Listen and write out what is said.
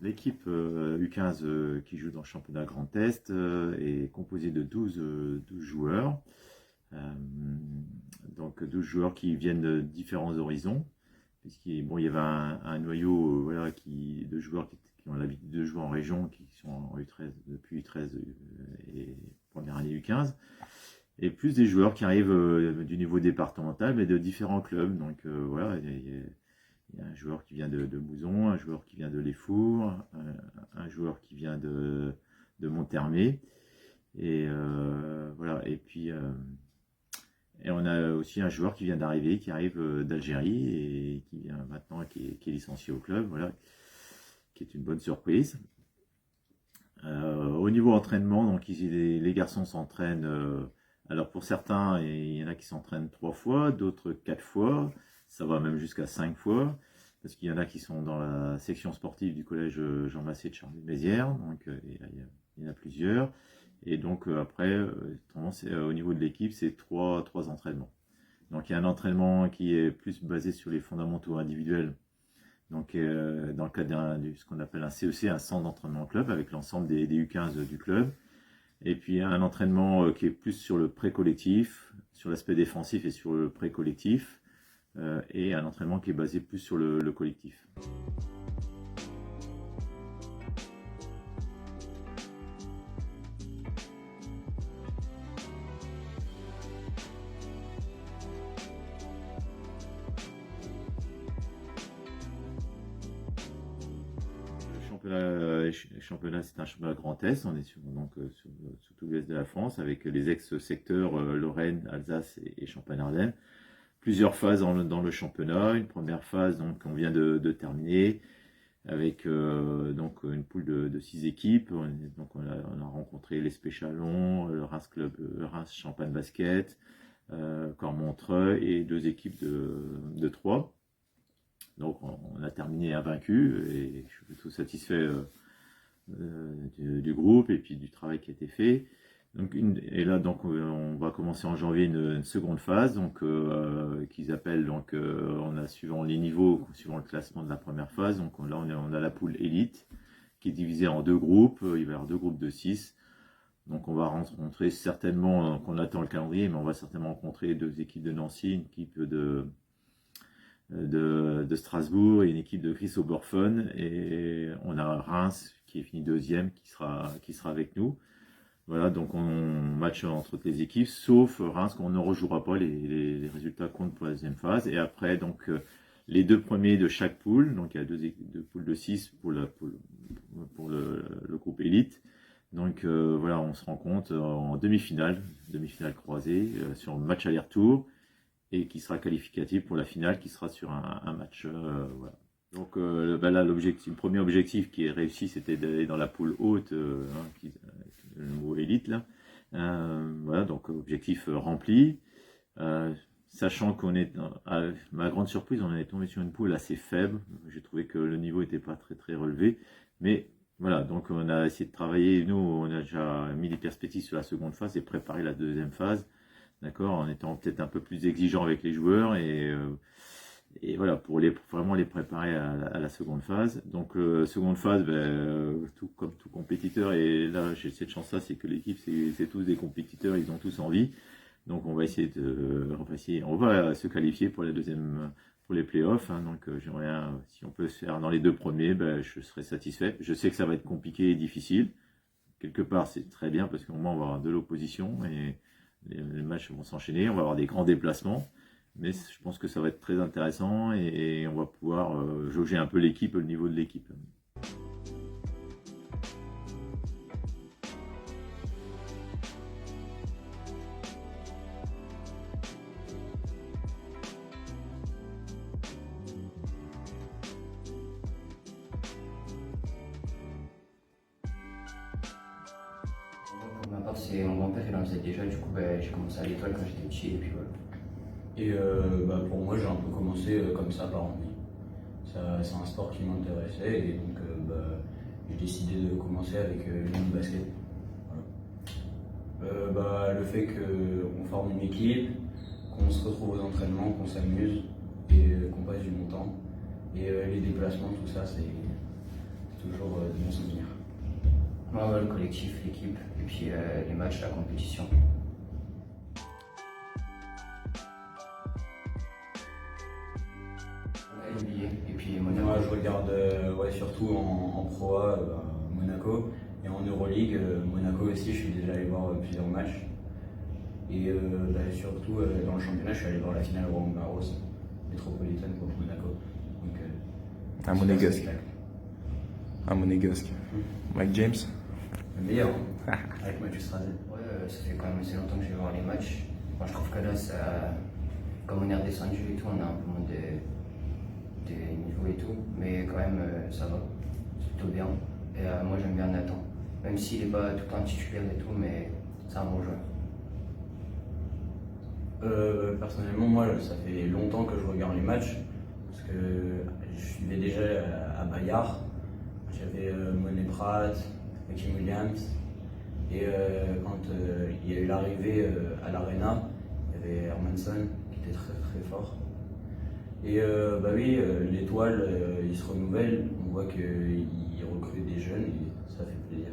l'équipe U15 qui joue dans le championnat Grand Est est composée de 12 joueurs. Donc 12 joueurs qui viennent de différents horizons. Il y avait un noyau de joueurs qui ont l'habitude de jouer en région, qui sont en U13 depuis U13 et première année U15. Et plus des joueurs qui arrivent du niveau départemental, mais de différents clubs. Donc il y a un joueur qui vient de Mouzon, un joueur qui vient de Léfour, un joueur qui vient de Monthermé. Et et puis et on a aussi un joueur qui vient d'arriver, qui arrive d'Algérie et qui vient maintenant, qui est licencié au club, qui est une bonne surprise. Au niveau entraînement, donc les garçons s'entraînent. Alors pour certains, il y en a qui s'entraînent 3 fois, d'autres 4 fois, ça va même jusqu'à 5 fois, parce qu'il y en a qui sont dans la section sportive du collège Jean Massé de Charleville-Mézières, donc il y en a plusieurs. Et donc après, au niveau de l'équipe, c'est 3 entraînements. Donc il y a un entraînement qui est plus basé sur les fondamentaux individuels, donc dans le cadre de ce qu'on appelle un CEC, un centre d'entraînement club, avec l'ensemble des U15 du club. Et puis un entraînement qui est plus sur le pré-collectif, sur l'aspect défensif et sur le pré-collectif, et un entraînement qui est basé plus sur le collectif. Le championnat, c'est un championnat Grand Est. On est sur tout l'ouest de la France, avec les ex-secteurs Lorraine, Alsace et Champagne-Ardenne. Plusieurs phases dans le championnat. Une première phase donc on vient de terminer avec une poule de 6 équipes. On a rencontré les Spéchalons, le Reims Club, Reims Champagne Basket, Cormontreuil et 2 équipes de 3. Donc on a terminé invaincu et je suis plutôt satisfait du groupe et puis du travail qui a été fait. Donc on va commencer en janvier une seconde phase, qu'ils appellent on a suivant les niveaux, suivant le classement de la première phase. Donc là on a la poule élite qui est divisée en 2 groupes. Il va y avoir 2 groupes de 6. Donc on va rencontrer certainement, qu'on attend le calendrier, mais on va certainement rencontrer 2 équipes de Nancy, une équipe de Strasbourg et une équipe de Chris Oberfon, et on a Reims qui est fini 2e qui sera avec nous. Voilà, donc on match entre toutes les équipes, sauf Reims qu'on ne rejouera pas, les résultats comptent pour la 2e phase. Et après, donc les 2 premiers de chaque poule, donc il y a 2 poules de 6 pour le groupe élite. Donc on se rencontre en demi-finale croisée sur le match aller-retour, et qui sera qualificatif pour la finale qui sera sur un match. Voilà. Donc là, le premier objectif qui est réussi, c'était d'aller dans la poule haute, le mot élite là. Voilà, donc objectif rempli. Sachant qu'on est, à ma grande surprise, on est tombé sur une poule assez faible. J'ai trouvé que le niveau n'était pas très très relevé, mais voilà, donc on a essayé de travailler. Nous, on a déjà mis des perspectives sur la seconde phase et préparé la 2e phase. D'accord, en étant peut-être un peu plus exigeant avec les joueurs et voilà, pour vraiment les préparer à la seconde phase. Donc seconde phase, comme tout compétiteur, et là j'ai cette chance-là, c'est que l'équipe c'est tous des compétiteurs, ils ont tous envie. Donc on va essayer on va se qualifier pour pour les playoffs. Donc si on peut se faire dans les 2 premiers, je serai satisfait. Je sais que ça va être compliqué et difficile. Quelque part c'est très bien parce qu'au moins on va avoir de l'opposition et les matchs vont s'enchaîner, on va avoir des grands déplacements, mais je pense que ça va être très intéressant et on va pouvoir jauger un peu l'équipe, le niveau de l'équipe. Pour ma part, c'est mon grand-père, il en faisait déjà, du coup j'ai commencé à l'étoile quand j'étais petit et puis voilà. Et pour moi, j'ai un peu commencé comme ça par envie. C'est un sport qui m'intéressait et donc j'ai décidé de commencer avec le mini-basket. Voilà. Le fait qu'on forme une équipe, qu'on se retrouve aux entraînements, qu'on s'amuse et qu'on passe du bon temps. Et les déplacements, tout ça, toujours de bons souvenirs. Ouais, le collectif, l'équipe, et puis les matchs, la compétition. NBA, et puis Monaco. Moi, je regarde surtout en Pro A, Monaco, et en Euroleague, Monaco aussi, je suis déjà allé voir plusieurs matchs. Et surtout dans le championnat, je suis allé voir la finale Roland Garros métropolitaine contre Monaco. Donc, Un super monégasque. spectacle. Un monégasque. Mike James. Le meilleur, hein, avec Mathieu Strasel. Ouais, ça fait quand même assez longtemps que je vais voir les matchs. Moi, je trouve que là, comme on est redescendu et tout, on a un peu moins des niveaux et tout, mais quand même, ça va. C'est plutôt bien. Et moi, j'aime bien Nathan. Même s'il n'est pas tout le temps titulaire et tout, mais c'est un bon joueur. Personnellement, moi, ça fait longtemps que je regarde les matchs, parce que je suivais déjà à Bayard. J'avais Monet Pratt, Hakeem Williams, et quand il y a eu l'arrivée à l'Arena, il y avait Hermanson qui était très très fort. Et l'étoile, il se renouvelle, on voit qu'il recrute des jeunes et ça fait plaisir.